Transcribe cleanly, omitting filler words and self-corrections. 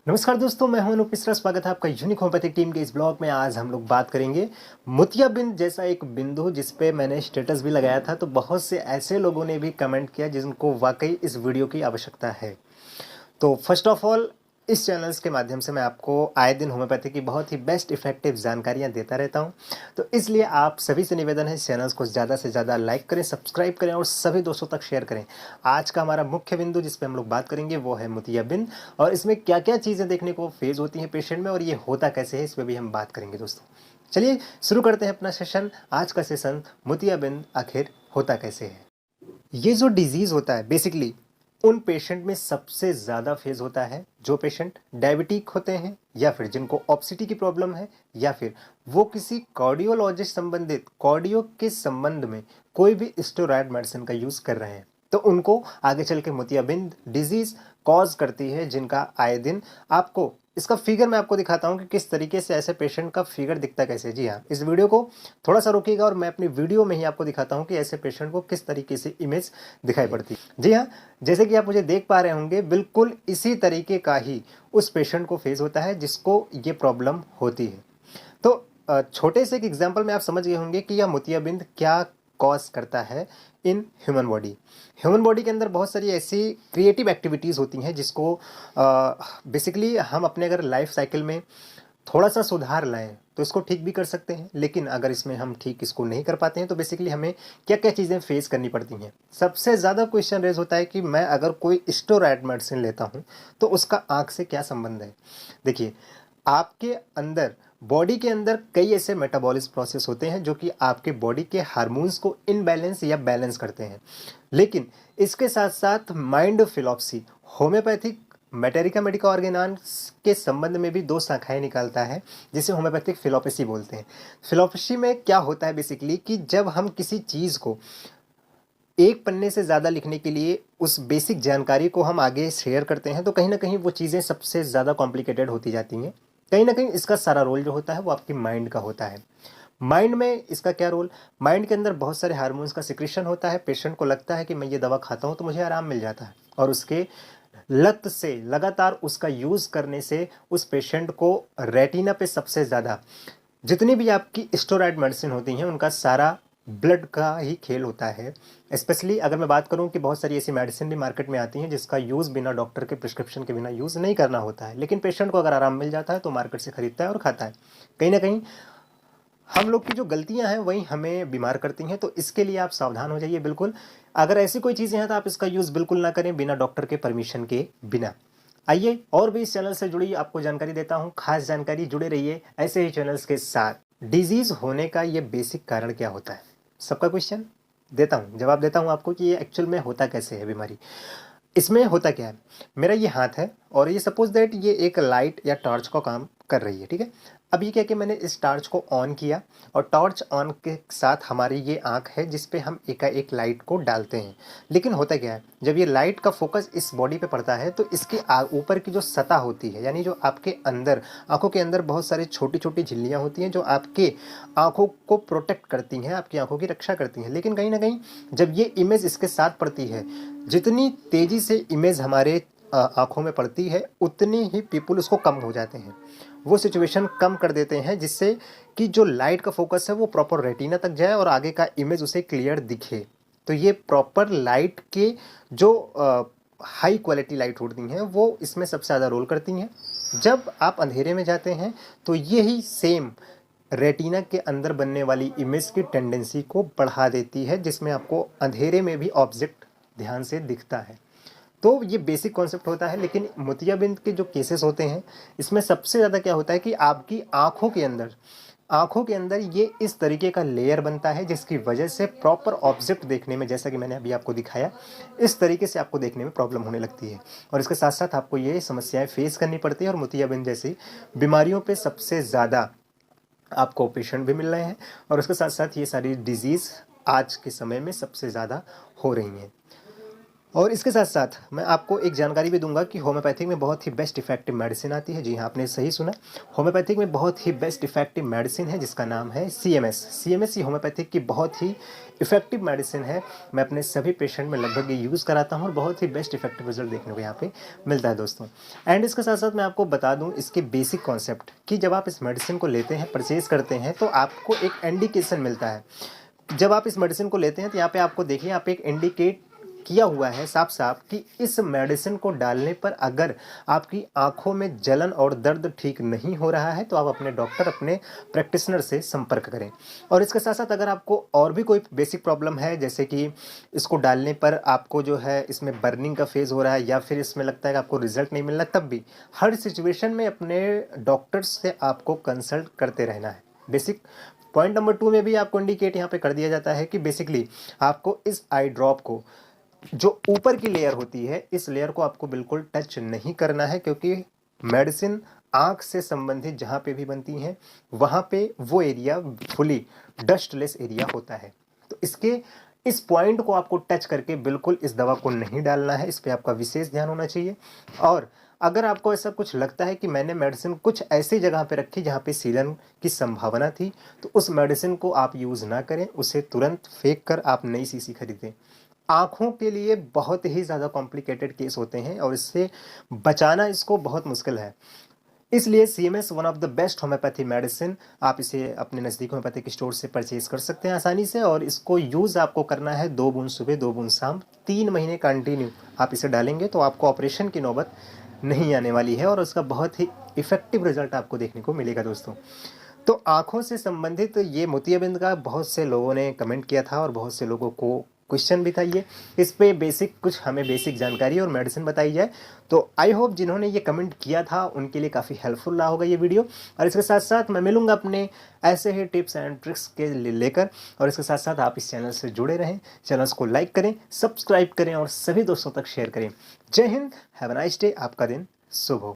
नमस्कार दोस्तों, मैं हूं अनूप मिश्रा। स्वागत है आपका यूनिक होम्योपैथिक टीम के इस ब्लॉग में। आज हम लोग बात करेंगे मोतियाबिंद जैसा एक बिंदु जिस पे मैंने स्टेटस भी लगाया था, तो बहुत से ऐसे लोगों ने भी कमेंट किया जिनको वाकई इस वीडियो की आवश्यकता है। तो फर्स्ट ऑफ ऑल, इस चैनल्स के माध्यम से मैं आपको आए दिन होम्योपैथी की बहुत ही बेस्ट इफेक्टिव जानकारियां देता रहता हूं। तो इसलिए आप सभी से निवेदन है, इस चैनल्स को ज़्यादा से ज़्यादा लाइक करें, सब्सक्राइब करें और सभी दोस्तों तक शेयर करें। आज का हमारा मुख्य बिंदु जिस पे हम लोग बात करेंगे वो है मोतियाबिंद, और इसमें क्या क्या चीज़ें देखने को फेज होती हैं पेशेंट में और ये होता कैसे है, इस पर भी हम बात करेंगे दोस्तों। चलिए शुरू करते हैं अपना सेशन। आज का सेशन मोतियाबिंद आखिर होता कैसे है। ये जो डिजीज़ होता है बेसिकली उन पेशेंट में सबसे ज़्यादा फेज होता है जो पेशेंट डायबिटिक होते हैं, या फिर जिनको ऑब्सिटी की प्रॉब्लम है, या फिर वो किसी कार्डियोलॉजिस्ट संबंधित कार्डियो के संबंध में कोई भी स्टेरॉयड मेडिसिन का यूज़ कर रहे हैं। तो उनको आगे चल के मोतियाबिंद डिजीज़ कॉज करती है, जिनका आए दिन आपको इसका फिगर मैं आपको दिखाता हूं कि किस तरीके से ऐसे पेशेंट का फिगर दिखता कैसे। जी हाँ, इस वीडियो को थोड़ा सा रोकिएगा और मैं अपनी वीडियो में ही आपको दिखाता हूं कि ऐसे पेशेंट को किस तरीके से इमेज दिखाई पड़ती है। जी हाँ, जैसे कि आप मुझे देख पा रहे होंगे, बिल्कुल इसी तरीके का ही उस पेशेंट को फेस होता है जिसको ये प्रॉब्लम होती है। तो छोटे से एक एग्जाम्पल में आप समझ गए होंगे कि यह मोतियाबिंद क्या कॉज करता है in human body. Human body के अंदर बहुत सारी ऐसी क्रिएटिव एक्टिविटीज़ होती हैं जिसको बेसिकली हम अपने अगर लाइफ साइकिल में थोड़ा सा सुधार लाएं तो इसको ठीक भी कर सकते हैं, लेकिन अगर इसमें हम ठीक इसको नहीं कर पाते हैं तो बेसिकली हमें क्या क्या चीज़ें फेस करनी पड़ती हैं। सबसे ज़्यादा क्वेश्चन रेज होता है कि मैं अगर कोई स्टेरॉयड मेडिसिन लेता हूं तो उसका आँख से क्या संबंध है। देखिए, आपके अंदर बॉडी के अंदर कई ऐसे मेटाबॉलिज्म प्रोसेस होते हैं जो कि आपके बॉडी के हार्मोन्स को इनबैलेंस या बैलेंस करते हैं, लेकिन इसके साथ साथ माइंड फिलॉप्सी होम्योपैथिक मैटेरिका मेडिका ऑर्गेनान्स के संबंध में भी दो शाखाएं निकालता है, जिसे होम्योपैथिक फिलोपेसी बोलते हैं। फिलोपेसी में क्या होता है बेसिकली कि जब हम किसी चीज़ को एक पन्ने से ज़्यादा लिखने के लिए उस बेसिक जानकारी को हम आगे शेयर करते हैं तो कहीं ना कहीं वो चीज़ें सबसे ज़्यादा कॉम्प्लिकेटेड होती जाती हैं। कहीं ना कहीं इसका सारा रोल जो होता है वो आपकी माइंड का होता है। माइंड में इसका क्या रोल, माइंड के अंदर बहुत सारे हार्मोन्स का सिक्रेशन होता है। पेशेंट को लगता है कि मैं ये दवा खाता हूँ तो मुझे आराम मिल जाता है, और उसके लत से लगातार उसका यूज़ करने से उस पेशेंट को रेटिना पे सबसे ज़्यादा जितनी भी आपकी स्टेरॉयड मेडिसिन होती हैं उनका सारा ब्लड का ही खेल होता है। स्पेशली अगर मैं बात करूं कि बहुत सारी ऐसी मेडिसिन भी मार्केट में आती हैं जिसका यूज़ बिना डॉक्टर के प्रिस्क्रिप्शन के बिना यूज़ नहीं करना होता है, लेकिन पेशेंट को अगर आराम मिल जाता है तो मार्केट से खरीदता है और खाता है। कहीं ना कहीं हम लोग की जो गलतियां हैं वही हमें बीमार करती हैं, तो इसके लिए आप सावधान हो जाइए बिल्कुल। अगर ऐसी कोई चीज़ें हैं तो आप इसका यूज़ बिल्कुल ना करें बिना डॉक्टर के परमिशन के बिना। आइए और भी इस चैनल से जुड़ी आपको जानकारी देता हूं, खास जानकारी। जुड़े रहिए ऐसे ही चैनल्स के साथ। डिजीज होने का ये बेसिक कारण क्या होता है, सबका क्वेश्चन देता हूं, जवाब देता हूं आपको कि ये एक्चुअल में होता कैसे है बीमारी। इसमें होता क्या है, मेरा ये हाथ है और ये सपोज दैट ये एक लाइट या टॉर्च का काम कर रही है, ठीक है। अब ये क्या कि मैंने इस टॉर्च को ऑन किया और टॉर्च ऑन के साथ हमारी ये आंख है जिस पे हम एकाएक लाइट को डालते हैं। लेकिन होता क्या है, जब ये लाइट का फोकस इस बॉडी पे पड़ता है तो इसके ऊपर की जो सतह होती है, यानी जो आपके अंदर आंखों के अंदर बहुत सारी छोटी छोटी झिल्लियाँ होती हैं जो आपके आंखों को प्रोटेक्ट करती हैं, आपकी आंखों की रक्षा करती हैं। लेकिन कहीं ना कहीं जब ये इमेज इसके साथ पड़ती है, जितनी तेज़ी से इमेज हमारे आंखों में पड़ती है उतनी ही पीपल उसको कम हो जाते हैं, वो सिचुएशन कम कर देते हैं जिससे कि जो लाइट का फोकस है वो प्रॉपर रेटिना तक जाए और आगे का इमेज उसे क्लियर दिखे। तो ये प्रॉपर लाइट के जो हाई क्वालिटी लाइट होती हैं वो इसमें सबसे ज़्यादा रोल करती हैं। जब आप अंधेरे में जाते हैं तो यही सेम रेटिना के अंदर बनने वाली इमेज की टेंडेंसी को बढ़ा देती है, जिसमें आपको अंधेरे में भी ऑब्जेक्ट ध्यान से दिखता है। तो ये बेसिक कॉन्सेप्ट होता है। लेकिन मोतियाबिंद के जो केसेस होते हैं इसमें सबसे ज़्यादा क्या होता है कि आपकी आँखों के अंदर ये इस तरीके का लेयर बनता है जिसकी वजह से प्रॉपर ऑब्जेक्ट देखने में, जैसा कि मैंने अभी आपको दिखाया, इस तरीके से आपको देखने में प्रॉब्लम होने लगती है। और इसके साथ साथ आपको ये समस्याएं फेस करनी पड़ती है, और मोतियाबिंद जैसी बीमारियों पे सबसे ज़्यादा आपको पेशेंट भी मिल रहे हैं, और उसके साथ साथ ये सारी डिजीज़ आज के समय में सबसे ज़्यादा हो रही हैं। और इसके साथ साथ मैं आपको एक जानकारी भी दूंगा कि होम्योपैथिक में बहुत ही बेस्ट इफेक्टिव मेडिसिन आती है। जी हाँ, आपने सही सुना। होम्योपैथिक में बहुत ही बेस्ट इफेक्टिव मेडिसिन है जिसका नाम है सीएमएस। सीएमएस ही होम्योपैथिक की बहुत ही इफेक्टिव मेडिसिन है। मैं अपने सभी पेशेंट में लगभग ये यूज़ कराता हूँ और बहुत ही बेस्ट इफेक्टिव रिजल्ट देखने को यहाँ पे मिलता है दोस्तों। एंड इसके साथ साथ मैं आपको बता दूँ इसके बेसिक कॉन्सेप्ट कि जब आप इस मेडिसिन को लेते हैं, परचेज करते हैं, तो आपको एक इंडिकेशन मिलता है। जब आप इस मेडिसिन को लेते हैं तो यहाँ पे आपको देखिए, यहाँ पे एक इंडिकेट किया हुआ है साफ साफ कि इस मेडिसिन को डालने पर अगर आपकी आंखों में जलन और दर्द ठीक नहीं हो रहा है तो आप अपने डॉक्टर, अपने प्रैक्टिशनर से संपर्क करें। और इसके साथ साथ अगर आपको और भी कोई बेसिक प्रॉब्लम है, जैसे कि इसको डालने पर आपको जो है इसमें बर्निंग का फेज हो रहा है या फिर इसमें लगता है कि आपको रिजल्ट नहीं मिल रहा, तब भी हर सिचुएशन में अपने डॉक्टर्स से आपको कंसल्ट करते रहना है। बेसिक पॉइंट नंबर 2 में भी आपको इंडिकेट यहाँ पे कर दिया जाता है कि बेसिकली आपको इस आई ड्रॉप को, जो ऊपर की लेयर होती है, इस लेयर को आपको बिल्कुल टच नहीं करना है, क्योंकि मेडिसिन आंख से संबंधित जहाँ पे भी बनती हैं वहाँ पे वो एरिया फुली डस्टलेस एरिया होता है। तो इस पॉइंट को आपको टच करके बिल्कुल इस दवा को नहीं डालना है। इस पे आपका विशेष ध्यान होना चाहिए। और अगर आपको ऐसा कुछ लगता है कि मैंने मेडिसिन कुछ ऐसी जगह पे रखी जहाँ पे सीलन की संभावना थी, तो उस मेडिसिन को आप यूज़ ना करें, उसे तुरंत फेंक कर आप नई शीशी खरीदें। आँखों के लिए बहुत ही ज़्यादा कॉम्प्लिकेटेड केस होते हैं और इससे बचाना इसको बहुत मुश्किल है। इसलिए CMS one of the best homeopathy medicine. आप इसे अपने नज़दीक होम्योपैथिक स्टोर से परचेज कर सकते हैं आसानी से। और इसको यूज़ आपको करना है 2 बूंद सुबह 2 बूंद शाम, 3 महीने कंटिन्यू आप इसे डालेंगे तो आपको ऑपरेशन की नौबत नहीं आने वाली है और उसका बहुत ही इफेक्टिव रिजल्ट आपको देखने को मिलेगा दोस्तों। तो आँखों से संबंधित ये मोतियाबिंद का बहुत से लोगों ने कमेंट किया था और बहुत से लोगों को क्वेश्चन भी था ये। इस पे बेसिक कुछ हमें बेसिक जानकारी और मेडिसिन बताई जाए। तो आई होप जिन्होंने ये कमेंट किया था उनके लिए काफ़ी हेल्पफुल रहा होगा ये वीडियो। और इसके साथ साथ मैं मिलूंगा अपने ऐसे ही टिप्स एंड ट्रिक्स के लेकर। और इसके साथ साथ आप इस चैनल से जुड़े रहें, चैनल को लाइक करें, सब्सक्राइब करें और सभी दोस्तों तक शेयर करें। जय Hind, have a nice day, आपका दिन शुभ हो।